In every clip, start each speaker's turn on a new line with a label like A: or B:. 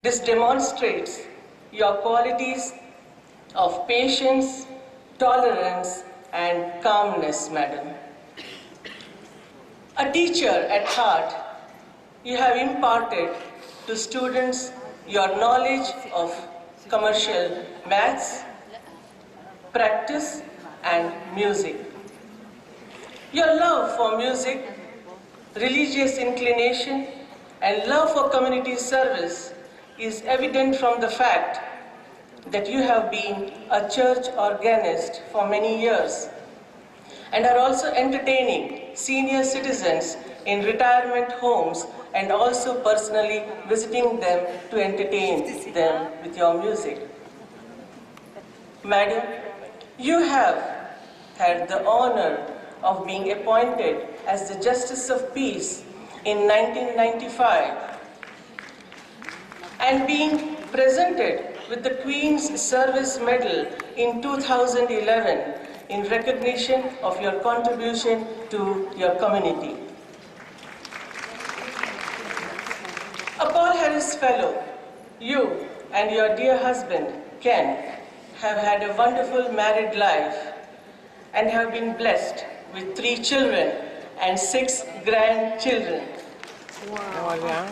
A: This demonstrates your qualities of patience, tolerance, and calmness, madam. A teacher at heart, you have imparted to students your knowledge of commercial maths, practice, and music. Your love for music, religious inclination, and love for community service is evident from the fact that you have been a church organist for many years and are also entertaining senior citizens in retirement homes and also personally visiting them to entertain them with your music. Madam, you have had the honor of being appointed as the Justice of Peace in 1995 and being presented with the Queen's Service Medal in 2011 in recognition of your contribution to your community. A Paul Harris Fellow, you and your dear husband, Ken, have had a wonderful married life and have been blessed with 3 children and 6 grandchildren.
B: Wow.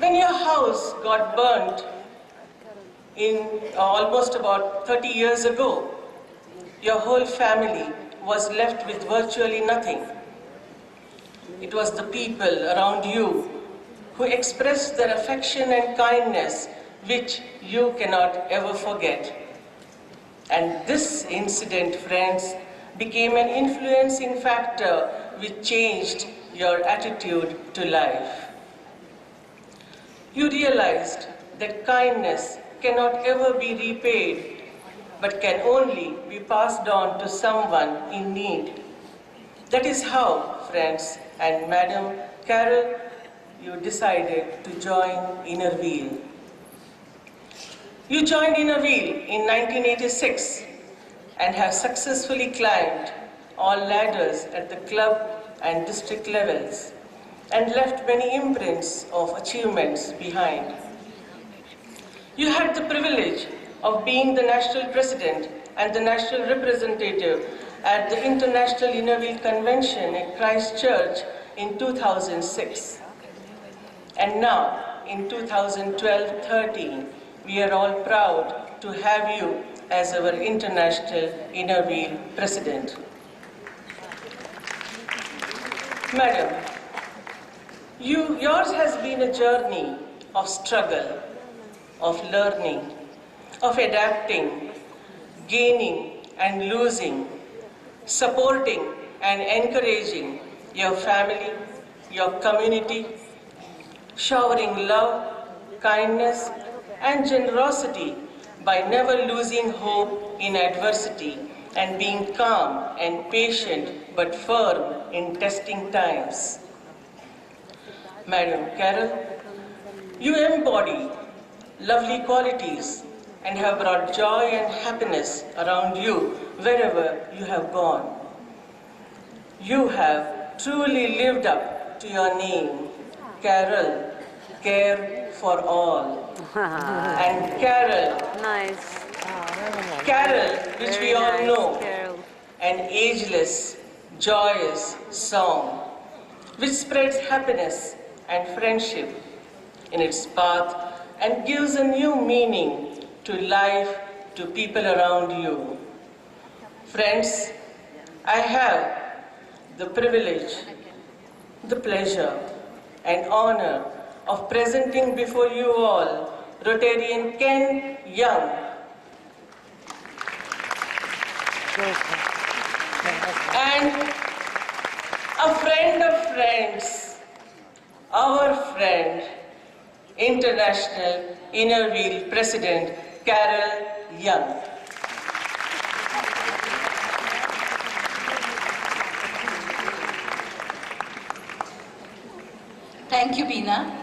A: When your house got burnt in almost about 30 years ago, your whole family was left with virtually nothing. It was the people around you who expressed their affection and kindness which you cannot ever forget. And this incident, friends, became an influencing factor which changed your attitude to life. You realized that kindness cannot ever be repaid, but can only be passed on to someone in need. That is how, friends, and Madam Carol, you decided to join Inner Wheel. You joined Inner Wheel in 1986 and have successfully climbed all ladders at the club and district levels and left many imprints of achievements behind. You had the privilege of being the national president and the national representative at the International Inner Wheel Convention at Christchurch in 2006. And now, in 2012-13, we are all proud to have you as our International Inner Wheel President. Madam, yours has been a journey of struggle, of learning, of adapting, gaining and losing, supporting and encouraging your family, your community, showering love, kindness and generosity by never losing hope in adversity and being calm and patient but firm in testing times. Madam Carol, you embody lovely qualities and have brought joy and happiness around you wherever you have gone. You have truly lived up to your name, Carol, care for all. And Carol,
B: Nice.
A: Carol, which
B: Very
A: we all
B: nice,
A: know,
B: Carol.
A: an ageless, joyous song, which spreads happiness and friendship in its path and gives a new meaning to life, to people around you. Friends, I have the privilege, the pleasure, and honor of presenting before you all Rotarian Ken Young, and a friend of friends, our friend, International Inner Wheel President Carol Young.
C: Thank you, Beena.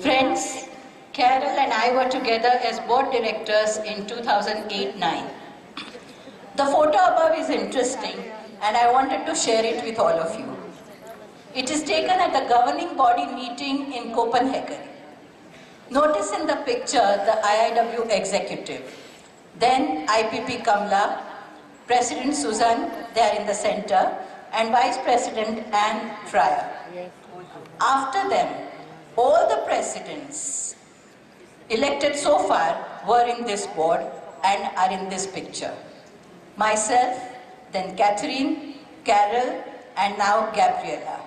C: Friends, Carol and I were together as board directors in 2008-9. The photo above is interesting and I wanted to share it with all of you. It is taken at the governing body meeting in Copenhagen. Notice in the picture the IIW executive, then IPP Kamla, President Susan, they are in the center, and Vice President Anne Fryer. After them, all the presidents elected so far were in this board and are in this picture. Myself, then Catherine, Carol, and now Gabriela.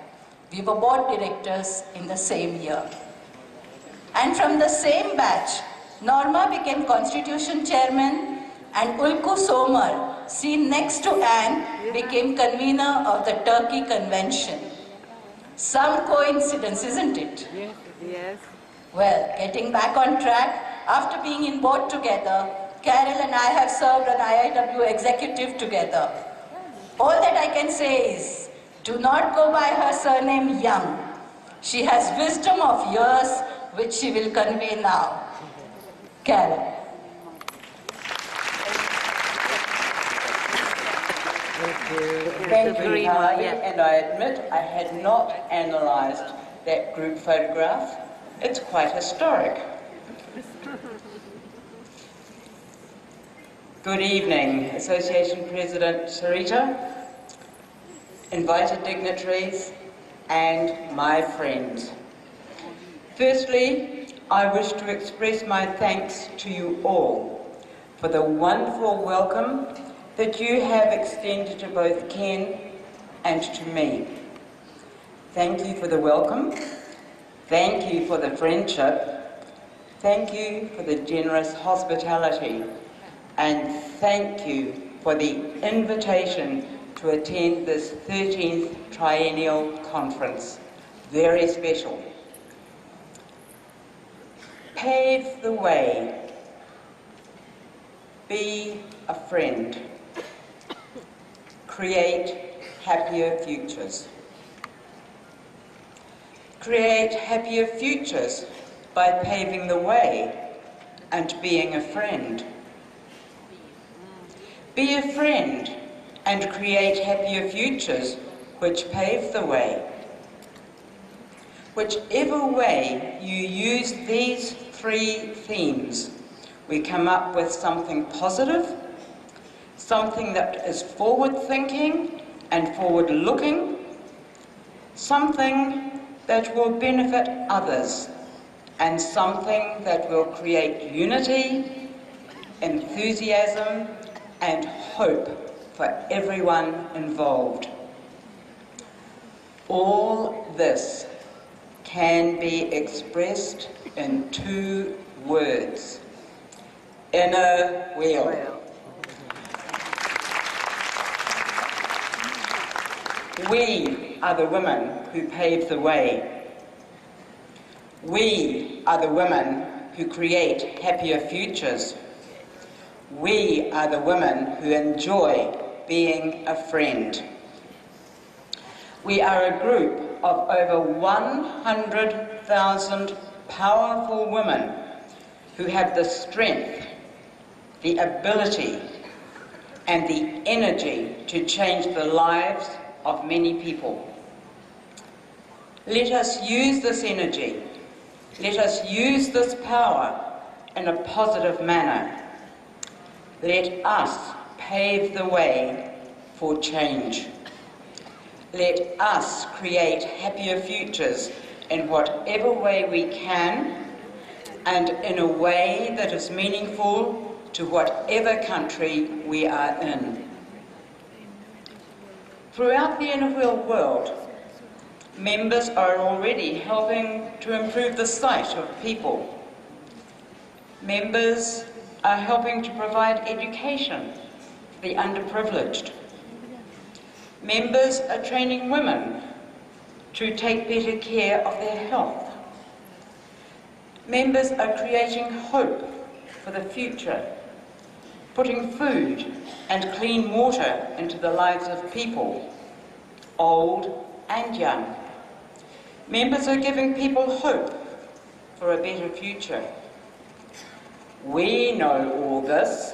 C: We were board directors in the same year. And from the same batch, Norma became Constitution Chairman and Ulku Somar, seen next to Anne, became convener of the Turkey Convention. Some coincidence, isn't it?
B: Yes, yes.
C: Well, getting back on track, after being in board together, Carol and I have served on IIW executive together. All that I can say is, do not go by her surname Young. She has wisdom of years, which she will convey now. Carol.
D: Thank you, Kali, and I admit I had not analysed that group photograph. It's quite historic. Good evening, Association President Sarita, invited dignitaries, and my friends. Firstly, I wish to express my thanks to you all for the wonderful welcome that you have extended to both Ken and to me. Thank you for the welcome, thank you for the friendship, thank you for the generous hospitality, and thank you for the invitation to attend this 13th Triennial Conference. Very special. Pave the way. Be a friend. Create happier futures. Create happier futures by paving the way and being a friend. Be a friend and create happier futures which pave the way. Whichever way you use these three themes, we come up with something positive, something that is forward-thinking and forward-looking, something that will benefit others, and something that will create unity, enthusiasm, and hope for everyone involved. All this can be expressed in two words: inner wheel. We are the women who pave the way. We are the women who create happier futures. We are the women who enjoy being a friend. We are a group of over 100,000 powerful women who have the strength, the ability, and the energy to change the lives of many people. Let us use this energy, let us use this power in a positive manner. Let us pave the way for change. Let us create happier futures in whatever way we can, and in a way that is meaningful to whatever country we are in. Throughout the inner wheel world, members are already helping to improve the sight of people. Members are helping to provide education for the underprivileged. Members are training women to take better care of their health. Members are creating hope for the future, putting food and clean water into the lives of people, old and young. Members are giving people hope for a better future. We know all this,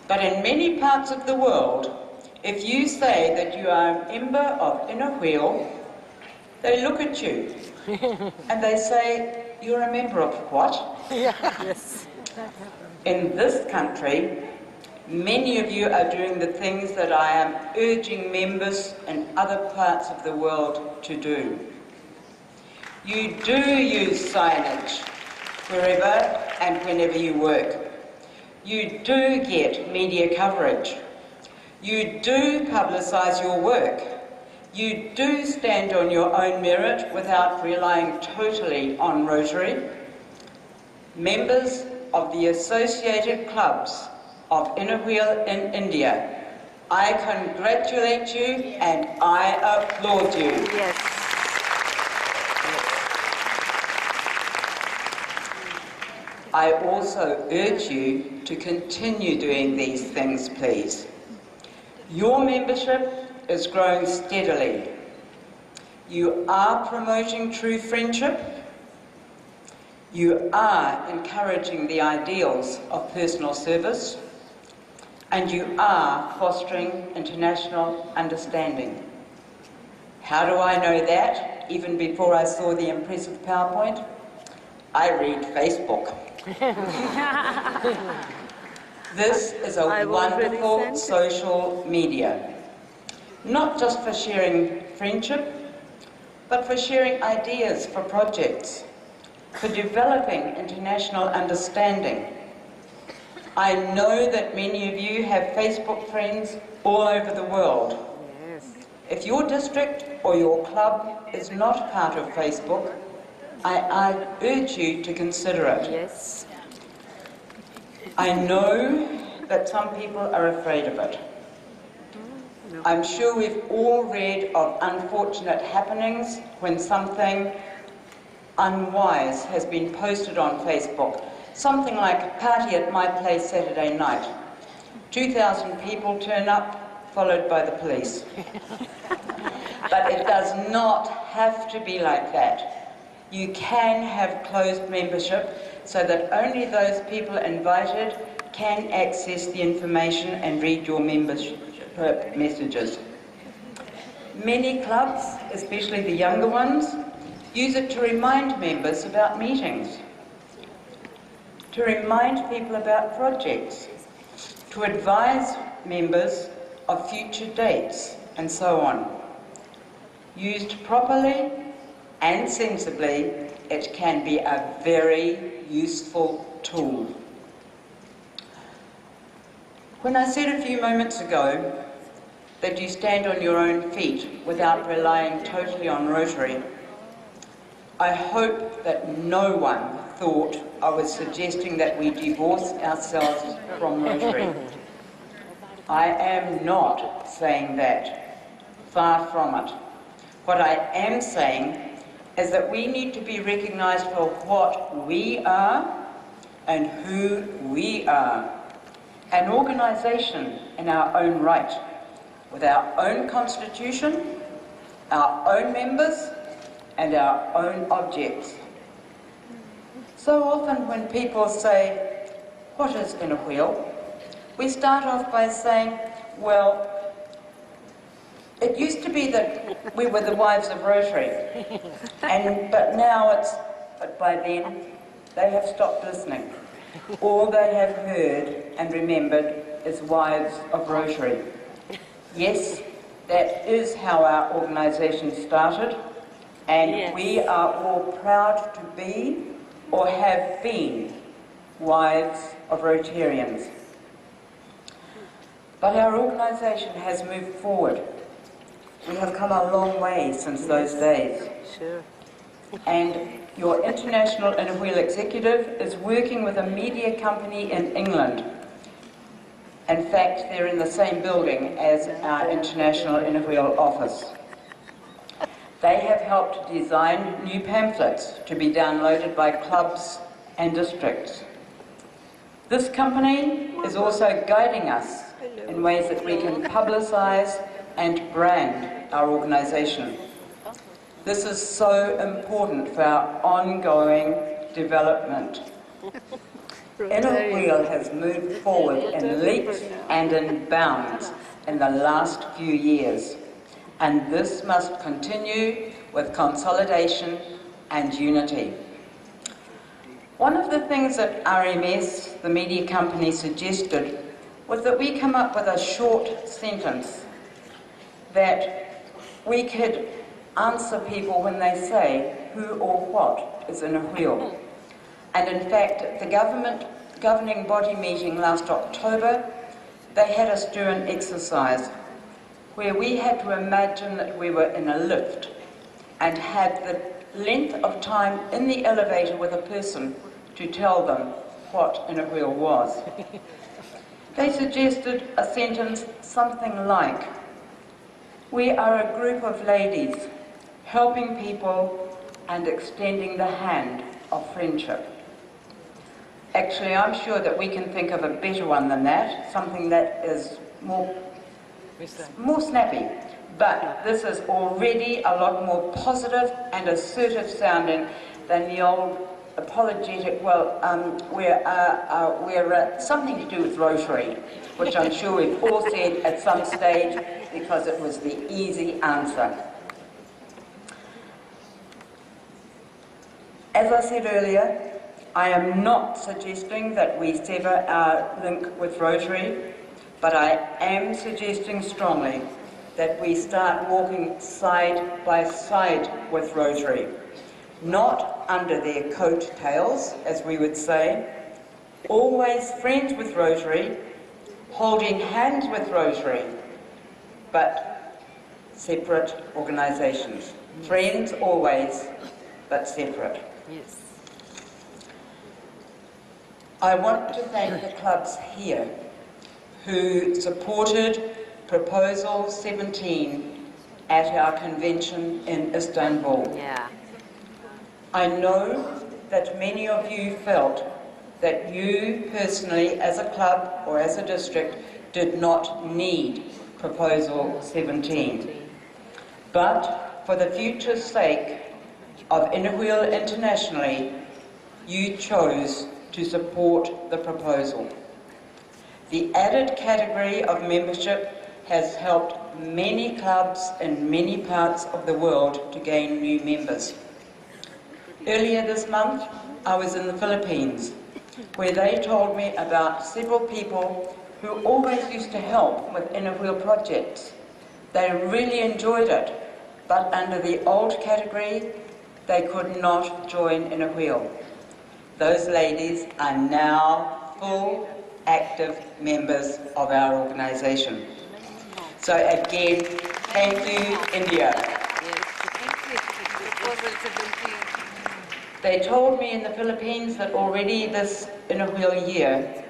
D: but in many parts of the world, if you say that you are a member of Inner Wheel, They look at you and they say, "You're a member of what?"
B: Yes.
D: In this country, many of you are doing the things that I am urging members in other parts of the world to do. You do use signage wherever and whenever you work. You do get media coverage. You do publicise your work. You do stand on your own merit without relying totally on Rotary. Members of the associated clubs of Inner Wheel in India, I congratulate you and I applaud you.
B: Yes.
D: I also urge you to continue doing these things, please. Your membership is growing steadily. You are promoting true friendship. You are encouraging the ideals of personal service. And you are fostering international understanding. How do I know that? Even before I saw the impressive PowerPoint, I read Facebook. This is a
B: I've already
D: wonderful
B: sent it.
D: social media, not just for sharing friendship, but for sharing ideas for projects, for developing international understanding. I know that many of you have Facebook friends all over the world.
B: Yes.
D: If your district or your club is not part of Facebook, I urge you to consider it.
B: Yes.
D: I know that some people are afraid of it.
B: No.
D: I'm sure we've all read of unfortunate happenings when something unwise has been posted on Facebook. Something like party at my place Saturday night. 2,000 people turn up, followed by the police. But it does not have to be like that. You can have closed membership so that only those people invited can access the information and read your membership messages. Many clubs, especially the younger ones, use it to remind members about meetings, to remind people about projects, to advise members of future dates, and so on. Used properly and sensibly, it can be a very useful tool. When I said a few moments ago that you stand on your own feet without relying totally on Rotary, I hope that no one thought I was suggesting that we divorce ourselves from Rotary. I am not saying that. Far from it. What I am saying is that we need to be recognised for what we are and who we are. An organisation in our own right, with our own constitution, our own members, and our own objects. So often when people say, "What is Inner Wheel?" we start off by saying, well, it used to be that we were the wives of Rotary, but by then they have stopped listening. All they have heard and remembered is wives of Rotary. Yes, that is how our organisation started, and
B: Yes.
D: we are all proud to be or have been wives of Rotarians. But our organisation has moved forward. We have come a long way since those days.
B: Sure.
D: And your International Inner Wheel Executive is working with a media company in England. In fact, they're in the same building as our International Inner Wheel office. They have helped design new pamphlets to be downloaded by clubs and districts. This company is also guiding us in ways that we can publicise and brand our organisation. This is so important for our ongoing development. Inner Wheel has moved forward in leaps and in bounds in the last few years, and this must continue with consolidation and unity. One of the things that RMS, the media company, suggested was that we come up with a short sentence that we could answer people when they say who or what is in a wheel. And in fact, at the governing body meeting last October, they had us do an exercise where we had to imagine that we were in a lift and had the length of time in the elevator with a person to tell them what in a wheel was. They suggested a sentence something like, "We are a group of ladies helping people and extending the hand of friendship." Actually, I'm sure that we can think of a better one than that, something that is more snappy. But this is already a lot more positive and assertive sounding than the old apologetic, we're something to do with Rotary, which I'm sure we've all said at some stage because it was the easy answer. As I said earlier, I am not suggesting that we sever our link with Rotary, but I am suggesting strongly that we start walking side by side with Rotary, not under their coattails, as we would say, always friends with Rotary, holding hands with Rotary, but separate organisations. Friends always, but separate.
B: Yes.
D: I want to thank the clubs here who supported Proposal 17 at our convention in Istanbul.
B: Yeah.
D: I know that many of you felt that you personally, as a club or as a district, did not need Proposal 17. But for the future's sake of Inner Wheel internationally, you chose to support the proposal. The added category of membership has helped many clubs in many parts of the world to gain new members. Earlier this month, I was in the Philippines, where they told me about several people who always used to help with Inner Wheel projects. They really enjoyed it, but under the old category, they could not join Inner Wheel. Those ladies are now full, active members of our organisation. So again, thank you, India. They told me in the Philippines that already this Inner Wheel year,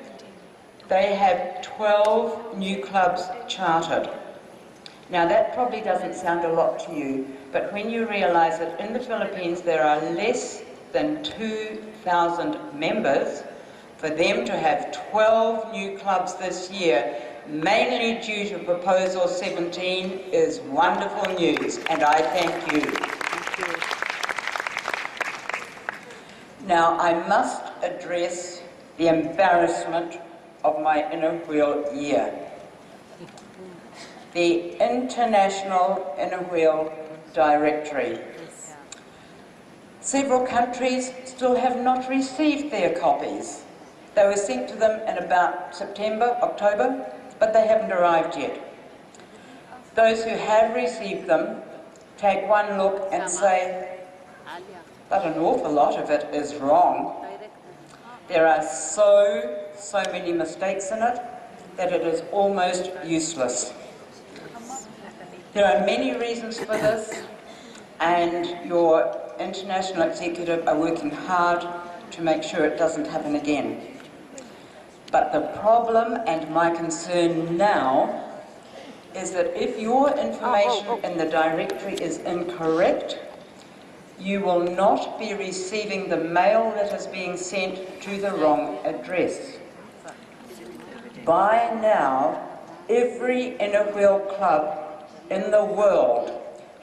D: they have 12 new clubs chartered. Now that probably doesn't sound a lot to you, but when you realise that in the Philippines there are less than 2,000 members, for them to have 12 new clubs this year, mainly due to Proposal 17, is wonderful news, and I thank you.
B: Thank you.
D: Now, I must address the embarrassment of my Inner Wheel year. The International Inner Wheel Directory. Several countries still have not received their copies. They were sent to them in about September, October, but they haven't arrived yet. Those who have received them take one look and say, but an awful lot of it is wrong. There are so many mistakes in it that it is almost useless. There are many reasons for this, and your international executive are working hard to make sure it doesn't happen again. But the problem and my concern now is that if your information in the directory is incorrect, you will not be receiving the mail that is being sent to the wrong address. By now, every Inner Wheel club in the world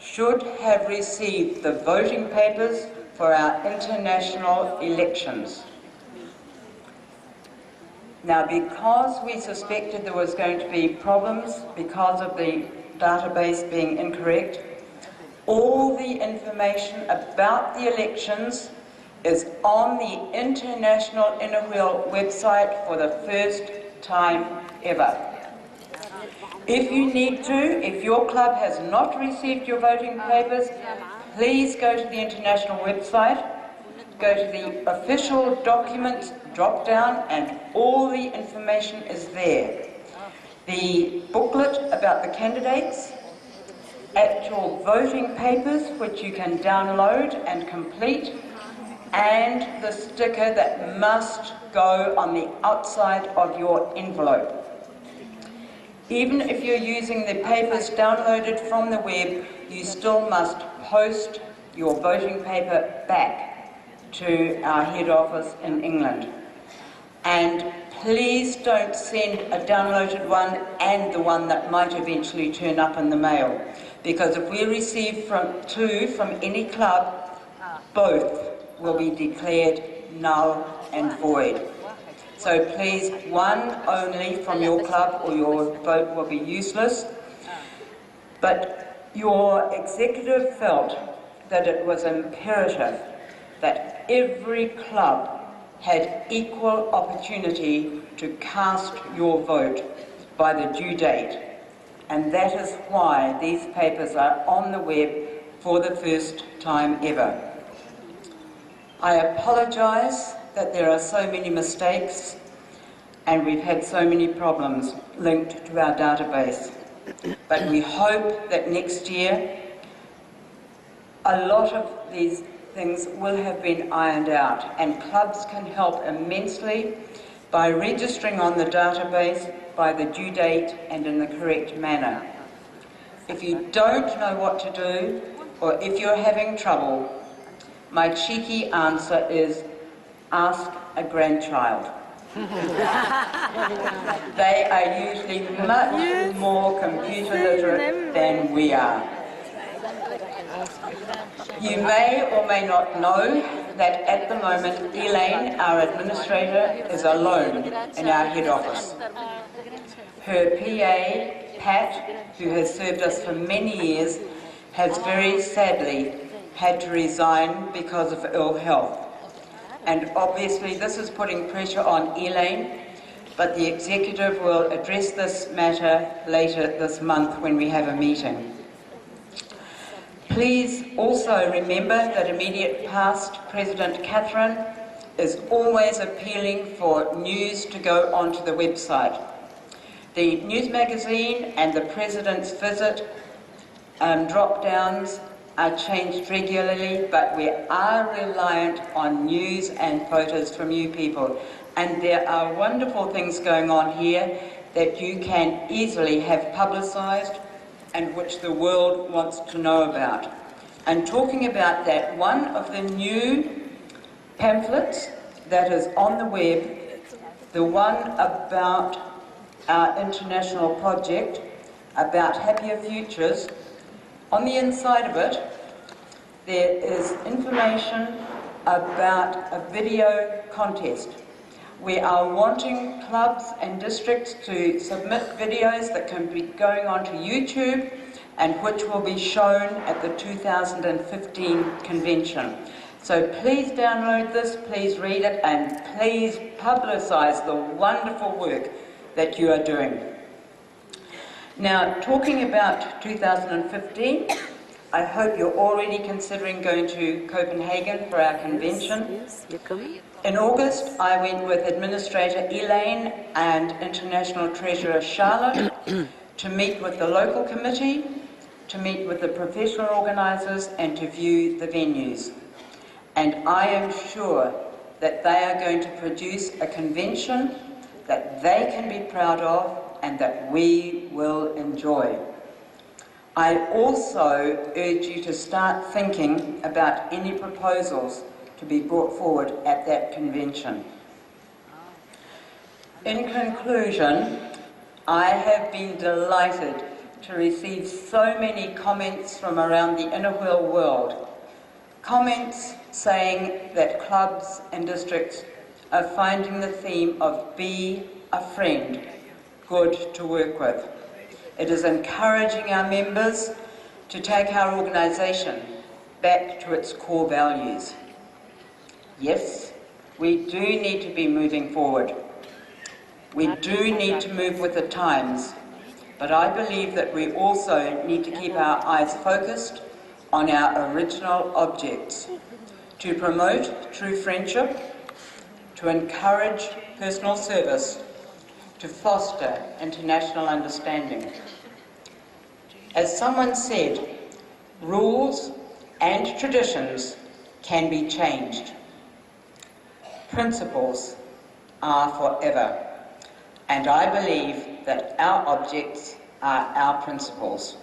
D: should have received the voting papers for our international elections. Now, because we suspected there was going to be problems because of the database being incorrect, All the information about the elections is on the International Inner Wheel website for the first time ever. If you need to, if your club has not received your voting papers, please go to the international website, go to the official documents drop-down, and all the information is there. The booklet about the candidates, actual voting papers which you can download and complete, and the sticker that must go on the outside of your envelope. Even if you're using the papers downloaded from the web, you still must post your voting paper back to our head office in England. And please don't send a downloaded one and the one that might eventually turn up in the mail, because if we receive two from any club, both will be declared null and void. So please, one only from your club or your vote will be useless. But your executive felt that it was imperative that every club had equal opportunity to cast your vote by the due date. And that is why these papers are on the web for the first time ever. I apologise that there are so many mistakes and we've had so many problems linked to our database. But we hope that next year a lot of these things will have been ironed out, and clubs can help immensely by registering on the database by the due date and in the correct manner. If you don't know what to do, or if you're having trouble, my cheeky answer is ask a grandchild. They are usually much more computer literate than we are. You may or may not know that at the moment Elaine, our administrator, is alone in our head office. Her PA, Pat, who has served us for many years, has very sadly had to resign because of ill health. And obviously this is putting pressure on Elaine, but the executive will address this matter later this month when we have a meeting. Please also remember that immediate past President Catherine is always appealing for news to go onto the website. The news magazine and the President's visit drop-downs are changed regularly, but we are reliant on news and photos from you people. And there are wonderful things going on here that you can easily have publicised and which the world wants to know about. And talking about that, one of the new pamphlets that is on the web, the one about our international project, about Happier Futures, on the inside of it, there is information about a video contest. We are wanting clubs and districts to submit videos that can be going onto YouTube and which will be shown at the 2015 convention. So please download this, please read it, and please publicise the wonderful work that you are doing. Now, talking about 2015, I hope you're already considering going to Copenhagen for our convention.
B: Yes, you're coming.
D: In August, I went with Administrator Elaine and International Treasurer Charlotte to meet with the local committee, to meet with the professional organisers, and to view the venues. And I am sure that they are going to produce a convention that they can be proud of and that we will enjoy. I also urge you to start thinking about any proposals to be brought forward at that convention. In conclusion, I have been delighted to receive so many comments from around the inner wheel world. Comments saying that clubs and districts are finding the theme of be a friend good to work with. It is encouraging our members to take our organisation back to its core values. Yes, we do need to be moving forward. We do need to move with the times, but I believe that we also need to keep our eyes focused on our original objects, to promote true friendship, to encourage personal service, to foster international understanding. As someone said, rules and traditions can be changed. Principles are forever, and I believe that our objects are our principles.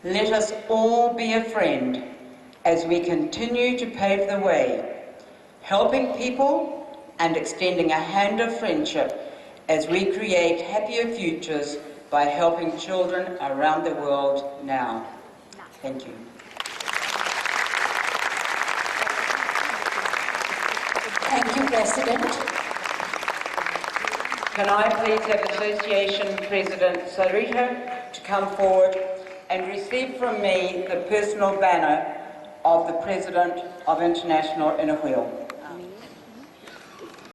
D: Let us all be a friend as we continue to pave the way, helping people and extending a hand of friendship as we create happier futures by helping children around the world now. Thank you.
C: Thank you, President.
D: Can I please have Association President Sarita to come forward and receive from me the personal banner of the President of International Inner Wheel.